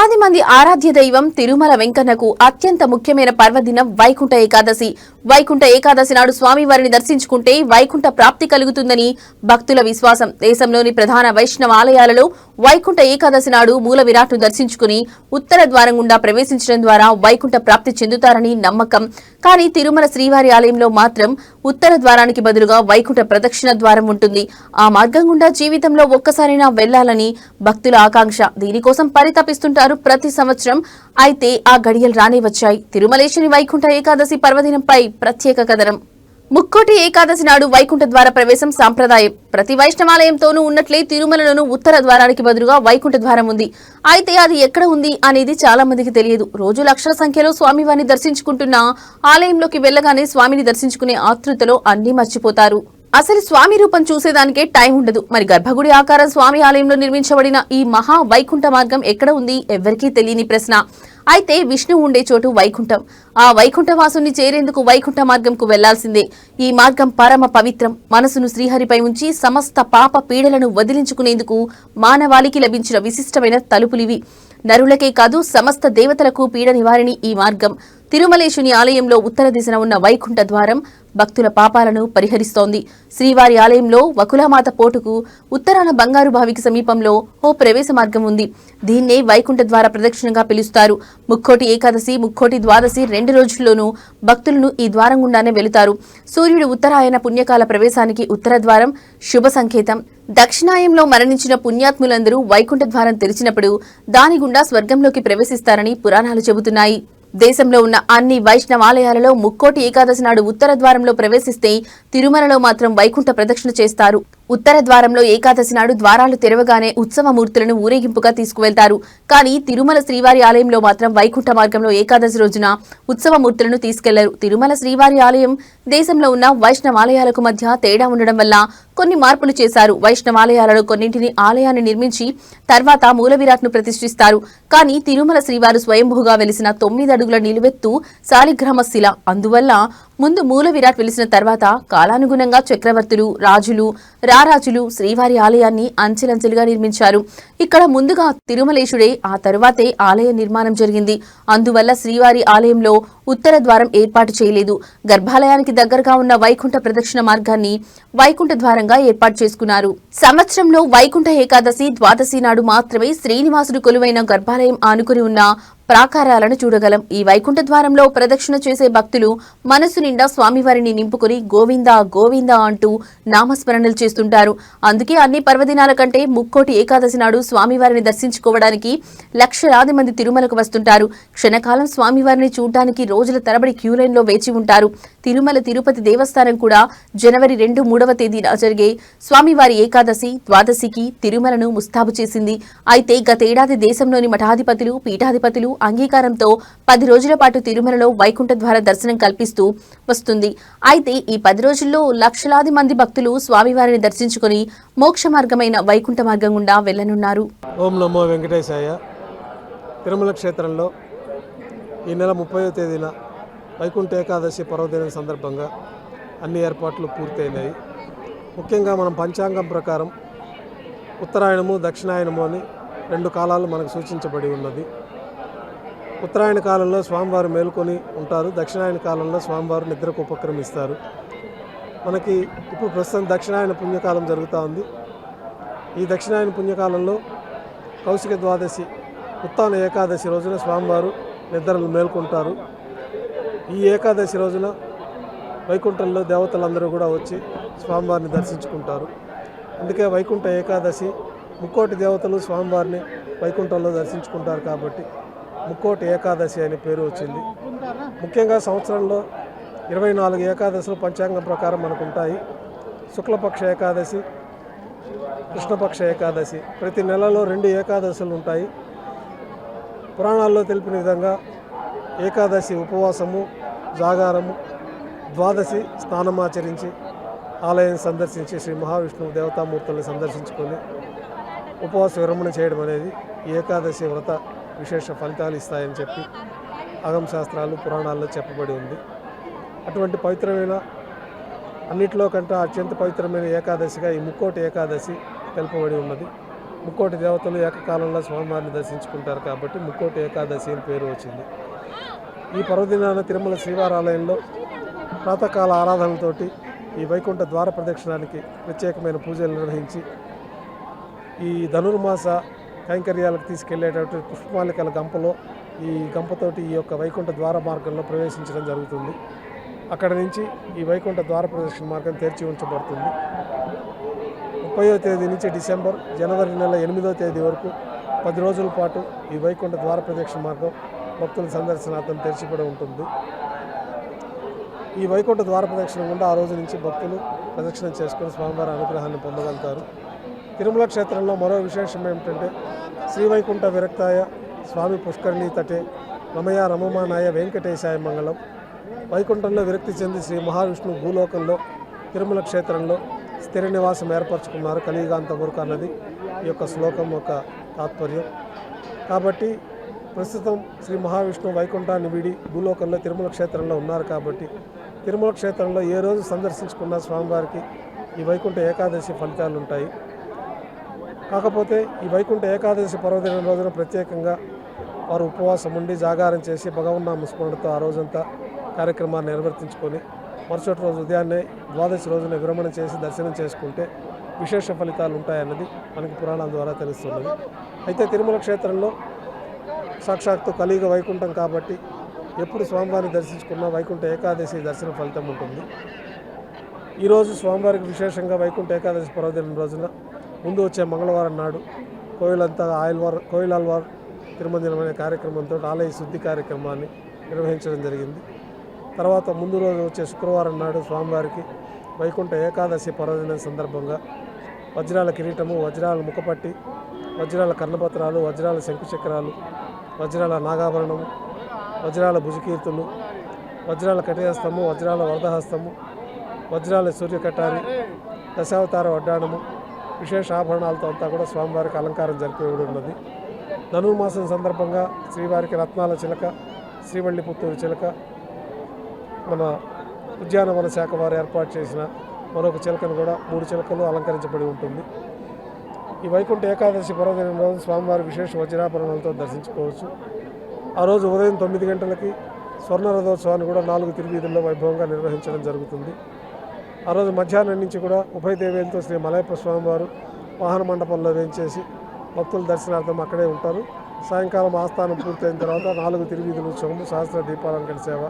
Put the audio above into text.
లక్షలాది మంది ఆరాధ్య దైవం తిరుమల వెంకన్నకు అత్యంత ముఖ్యమైన పర్వదినం వైకుంఠ ఏకాదశి. వైకుంఠ ఏకాదశి నాడు స్వామివారిని దర్శించుకుంటే వైకుంఠ ప్రాప్తి కలుగుతుందని భక్తుల విశ్వాసం. దేశంలోని ప్రధాన వైష్ణవ ఆలయాలలో వైకుంఠ ఏకాదశి నాడు మూల విరాట్ను దర్శించుకుని ఉత్తర ద్వారం గుండా ప్రవేశించడం ద్వారా వైకుంఠ ప్రాప్తి చెందుతారని నమ్మకం. కానీ తిరుమల శ్రీవారి ఆలయంలో మాత్రం ఉత్తర ద్వారానికి బదులుగా వైకుంఠ ప్రదక్షిణ ద్వారం ఉంటుంది. ఆ మార్గం గుండా జీవితంలో ఒక్కసారైనా వెళ్లాలని భక్తుల ఆకాంక్ష. దీనికోసం పరితపిస్తుంటారు ప్రతి సంవత్సరం. అయితే ఆ గడియలు రానే వచ్చాయి. తిరుమలేశుని వైకుంఠ ఏకాదశి పర్వదినంపై ప్రత్యేక కథనం. ముక్కోటి ఏకాదశి నాడు వైకుంఠ ద్వార ప్రవేశం సాంప్రదాయం. ప్రతి వైష్ణవాలయంతోనూ ఉన్నట్లే తిరుమలలోనూ ఉత్తర ద్వారానికి బదులుగా వైకుంఠ ద్వారం ఉంది. అయితే అది ఎక్కడ ఉంది అనేది చాలా మందికి తెలియదు. రోజు లక్షల సంఖ్యలో స్వామివారిని దర్శించుకుంటున్న ఆలయంలోకి వెళ్లగానే స్వామిని దర్శించుకునే ఆతృతలో అన్ని మర్చిపోతారు. అసలు స్వామి రూపం చూసేదానికే టైం ఉండదు. మరి గర్భగుడి ఆకారం స్వామి ఆలయంలో నిర్మించబడిన ఈ మహా వైకుంఠ మార్గం ఎక్కడ ఉంది? ఎవ్వరికీ తెలియని ప్రశ్న. అయితే విష్ణువు ఉండే చోటు వైకుంఠం. ఆ వైకుంఠ వాసుని చేరేందుకు వైకుంఠ మార్గంకు వెళ్లాల్సిందే. ఈ మార్గం పరమ పవిత్రం. మనసును శ్రీహరిపై ఉంచి సమస్త పాప పీడలను వదిలించుకునేందుకు మానవాళికి లభించిన విశిష్టమైన తలుపులివి. నరులకే కాదు సమస్త దేవతలకు పీడ నివారిణి ఈ మార్గం. తిరుమలేశుని ఆలయంలో ఉత్తర దిశన ఉన్న వైకుంఠ ద్వారం భక్తుల పాపాలను పరిహరిస్తోంది. శ్రీవారి ఆలయంలో వకులామాత పోటుకు ఉత్తరాన బంగారు బావికి సమీపంలో ఓ ప్రవేశ మార్గం ఉంది. దీన్నే వైకుంఠ ద్వార ప్రదక్షిణగా పిలుస్తారు. ముక్కోటి ఏకాదశి, ముక్కోటి ద్వాదశి 2 రోజుల్లోనూ భక్తులను ఈ ద్వారం గుండానే వెళుతారు. సూర్యుడు ఉత్తరాయణ పుణ్యకాల ప్రవేశానికి ఉత్తర ద్వారం శుభ సంకేతం. దక్షిణాయంలో మరణించిన పుణ్యాత్ములందరూ వైకుంఠ ద్వారం తెరిచినప్పుడు దాని గుండా స్వర్గంలోకి ప్రవేశిస్తారని పురాణాలు చెబుతున్నాయి. దేశంలో ఉన్న అన్ని వైష్ణవాలయాలలో ముక్కోటి ఏకాదశి నాడు ఉత్తర ద్వారంలో ప్రవేశిస్తే తిరుమలలో మాత్రం వైకుంఠ ప్రదక్షిణ చేస్తారు. ఉత్తర ద్వారంలో ఏకాదశి నాడు ద్వారాలు తెరవగానే ఉత్సవమూర్తులను ఊరేగింపుగా తీసుకువెళ్తారు. కానీ తిరుమల శ్రీవారి ఆలయంలో మాత్రం వైకుంఠ మార్గంలో ఏకాదశి రోజున ఉత్సవమూర్తులను తీసుకెళ్లరు. తిరుమల శ్రీవారి ఆలయం దేశంలో ఉన్న వైష్ణవాలయాలకు మధ్య తేడా ఉండడం వల్ల కొన్ని మార్పులు చేశారు. వైష్ణవాలయాలలో కొన్నింటిని ఆలయాన్ని నిర్మించి తర్వాత మూల విరాట్ను ప్రతిష్ఠిస్తారు. కానీ తిరుమల శ్రీవారు స్వయంభూగా వెలిసిన 9 అడుగుల నిలువెత్తు శాలిగ్రామ శిల. అందువల్ల ముందు మూల విరాట్ వెలిసిన తర్వాత కాలానుగుణంగా చక్రవర్తులు, రాజులు, రారాజులు శ్రీవారి ఆలయాన్ని అంచెలంచెలుగా నిర్మించారు. ఇక్కడ ముందుగా తిరుమలేశుడే, ఆ తరువాతే ఆలయ నిర్మాణం జరిగింది. అందువల్ల శ్రీవారి ఆలయంలో ఉత్తర ద్వారం ఏర్పాటు చేయలేదు. గర్భాలయానికి దగ్గరగా ఉన్న వైకుంఠ ప్రదక్షిణ మార్గాన్ని వైకుంఠ ద్వారంగా ఏర్పాటు చేసుకున్నారు. సంవత్సరంలో వైకుంఠ ఏకాదశి, ద్వాదశి నాడు మాత్రమే శ్రీనివాసుడు కొలువైన గర్భాలయం ఆనుకుని ఉన్న ప్రాకారాలను చూడగలం. ఈ వైకుంఠ ద్వారంలో ప్రదక్షిణ చేసే భక్తులు మనసు నిండా స్వామివారిని నింపుకుని గోవిందా గోవిందా అంటూ నామస్మరణలు చేస్తుంటారు. అందుకే అన్ని పర్వదినాల కంటే ముక్కోటి ఏకాదశి నాడు స్వామివారిని దర్శించుకోవడానికి లక్షలాది మంది తిరుమలకు వస్తుంటారు. క్షణకాలం స్వామివారిని చూడడానికి రోజుల తరబడి క్యూలైన్లో వేచి ఉంటారు. తిరుమల తిరుపతి దేవస్థానం కూడా జనవరి 2, 3వ తేదీన జరిగే స్వామివారి ఏకాదశి, ద్వాదశికి తిరుమలను ముస్తాబు చేసింది. అయితే గతేడాది దేశంలోని మఠాధిపతులు, పీఠాధిపతులు అంగీకారంతో 10 రోజుల పాటు తిరుమలలో వైకుంఠ ద్వార దర్శనం కల్పిస్తూ వస్తుంది. అయితే ఈ 10 రోజుల్లో లక్షలాది మంది భక్తులు స్వామివారిని దర్శించుకుని మోక్ష మార్గమైన వైకుంఠ మార్గం గుండా వెళ్లనున్నారు. ఓం నమో వెంకటేశాయ. తిరుమల క్షేత్రంలో ఈ నెల 30వ తేదీన వైకుంఠ ఏకాదశి పర్వదినం సందర్భంగా అన్ని ఏర్పాట్లు పూర్తయినాయి. ముఖ్యంగా మనం పంచాంగం ప్రకారం ఉత్తరాయణము, దక్షిణాయనము అని 2 కాలాలు మనకు సూచించబడి ఉన్నది. ఉత్తరాయణ కాలంలో స్వామివారు మేల్కొని ఉంటారు. దక్షిణాయన కాలంలో స్వామివారు నిద్రకు ఉపక్రమిస్తారు. మనకి ఇప్పుడు ప్రస్తుతం దక్షిణాయన పుణ్యకాలం జరుగుతూ ఉంది. ఈ దక్షిణాయన పుణ్యకాలంలో కౌశిక ద్వాదశి, ఉత్తాన ఏకాదశి రోజున స్వామివారు నిద్రలు మేల్కొంటారు. ఈ ఏకాదశి రోజున వైకుంఠంలో దేవతలందరూ కూడా వచ్చి స్వామివారిని దర్శించుకుంటారు. అందుకే వైకుంఠ ఏకాదశి, ముక్కోటి దేవతలు స్వామివారిని వైకుంఠంలో దర్శించుకుంటారు కాబట్టి ముక్కోటి ఏకాదశి అనే పేరు వచ్చింది. ముఖ్యంగా సంవత్సరంలో 24 ఏకాదశులు పంచాంగం ప్రకారం మనకు ఉంటాయి. శుక్లపక్ష ఏకాదశి, కృష్ణపక్ష ఏకాదశి, ప్రతి నెలలో 2 ఏకాదశులు ఉంటాయి. పురాణాల్లో తెలిపిన విధంగా ఏకాదశి ఉపవాసము, జాగారము, ద్వాదశి స్నానమాచరించి ఆలయం సందర్శించి శ్రీ మహావిష్ణువు దేవతామూర్తులను సందర్శించుకొని ఉపవాస విరమణ చేయడం అనేది ఏకాదశి వ్రత విశేష ఫలితాలు ఇస్తాయని చెప్పి ఆగమ శాస్త్రాలు, పురాణాల్లో చెప్పబడి ఉంది. అటువంటి పవిత్రమైన, అన్నిటిలో కంటే అత్యంత పవిత్రమైన ఏకాదశిగా ఈ ముక్కోటి ఏకాదశి తెలుపబడి ఉన్నది. ముక్కోటి దేవతలు ఏకకాలంలో స్వామివారిని దర్శించుకుంటారు కాబట్టి ముక్కోటి ఏకాదశి అని పేరు వచ్చింది. ఈ పర్వదినాన తిరుమల శ్రీవారాలయంలో ప్రాతకాల ఆరాధనలతోటి ఈ వైకుంఠ ద్వార ప్రదక్షిణానికి ప్రత్యేకమైన పూజలు నిర్వహించి ఈ ధనుర్మాస కైంకర్యాలకు తీసుకెళ్లేటటువంటి పుష్పమాలికల గంపలో ఈ గంపతోటి ఈ యొక్క వైకుంఠ ద్వార మార్గంలో ప్రవేశించడం జరుగుతుంది. అక్కడ నుంచి ఈ వైకుంఠ ద్వార ప్రదక్షిణ మార్గం తెరిచి ఉంచబడుతుంది. 30వ తేదీ నుంచి జనవరి నెల 8వ తేదీ వరకు 10 రోజుల పాటు ఈ వైకుంఠ ద్వార ప్రదక్షిణ మార్గం భక్తుల సందర్శనార్థం తెరిచిపడి ఉంటుంది. ఈ వైకుంఠ ద్వార ప్రదక్షిణ గుండా ఆ రోజు నుంచి భక్తులు ప్రదక్షిణ చేసుకుని స్వామివారి అనుగ్రహాన్ని పొందగలుగుతారు. తిరుమల క్షేత్రంలో మరో విశేషం ఏమిటంటే శ్రీవైకుంఠ విరక్తాయ స్వామి పుష్కరిణీ తటే రమయ రమమానాయ వెంకటేశాయ మంగళం. వైకుంఠంలో విరక్తి చెంది శ్రీ మహావిష్ణువు భూలోకంలో తిరుమల క్షేత్రంలో స్థిర నివాసం ఏర్పరచుకున్నారు కలియుగాంతం వరకు అన్నది ఈ యొక్క శ్లోకం యొక్క తాత్పర్యం. కాబట్టి ప్రస్తుతం శ్రీ మహావిష్ణువు వైకుంఠాన్ని వీడి భూలోకంలో తిరుమల క్షేత్రంలో ఉన్నారు కాబట్టి తిరుమల క్షేత్రంలో ఏ రోజు సందర్శించుకున్న స్వామివారికి ఈ వైకుంఠ ఏకాదశి ఫలితాలు ఉంటాయి. కాకపోతే ఈ వైకుంఠ ఏకాదశి పర్వదినం రోజున ప్రత్యేకంగా వారు ఉపవాసం ఉండి జాగారం చేసి భగవన్నామ స్మరణతో ఆ రోజంతా కార్యక్రమాన్ని నిర్వర్తించుకొని మరుసటి రోజు ఉదయాన్నే ద్వాదశి రోజున విరమణ చేసి దర్శనం చేసుకుంటే విశేష ఫలితాలు ఉంటాయన్నది మనకి పురాణాల ద్వారా తెలుస్తున్నది. అయితే తిరుమల క్షేత్రంలో సాక్షాత్తు కలియుగ వైకుంఠం కాబట్టి ఎప్పుడు స్వామివారిని దర్శించుకున్న వైకుంఠ ఏకాదశి దర్శన ఫలితం ఉంటుంది. ఈరోజు స్వామివారికి విశేషంగా వైకుంఠ ఏకాదశి పర్వదినం రోజున ముందు వచ్చే మంగళవారం నాడు కోయిలాల్వార్ తిరుమంజనం అనే కార్యక్రమంతో ఆలయ శుద్ధి కార్యక్రమాన్ని నిర్వహించడం జరిగింది. తర్వాత ముందు రోజు వచ్చే శుక్రవారం నాడు స్వామివారికి వైకుంఠ ఏకాదశి పర్వదినం సందర్భంగా వజ్రాల కిరీటము, వజ్రాల ముఖపట్టి, వజ్రాల కర్ణపత్రాలు, వజ్రాల శంకుచక్రాలు, వజ్రాల నాగాభరణము, వజ్రాల భుజకీర్తులు, వజ్రాల కటిహస్తము, వజ్రాల వరదహస్తము, వజ్రాల సూర్యకటారి, దశావతార వడ్డాణము, విశేష ఆభరణాలతో అంతా కూడా స్వామివారికి అలంకారం జరిపి ఉన్నది. ధనుర్మాసం సందర్భంగా శ్రీవారికి రత్నాల చిలక, శ్రీవల్లి పుత్తూరు చిలక, మన ఉద్యానవన శాఖ వారు ఏర్పాటు చేసిన మరొక చిలకను కూడా 3 చిలకలు అలంకరించబడి ఉంటుంది. ఈ వైకుంఠ ఏకాదశి పర్వదినం రోజు స్వామివారి విశేష వజ్రాభరణాలతో దర్శించుకోవచ్చు. ఆ రోజు ఉదయం 9 గంటలకి స్వర్ణ రథోత్సవాన్ని కూడా 4 తిరువీధుల్లో వైభవంగా నిర్వహించడం జరుగుతుంది. ఆ రోజు మధ్యాహ్నం నుంచి కూడా ఉభయ దేవేలతో శ్రీ మలయప్ప స్వామివారు వాహన మండపంలో వేంచేసి భక్తుల దర్శనార్థం అక్కడే ఉంటారు. సాయంకాలం ఆస్థానం పూర్తయిన తర్వాత 4 తిరువీధుల ఉత్సవం, సహస్ర దీపాలంకరణ సేవ,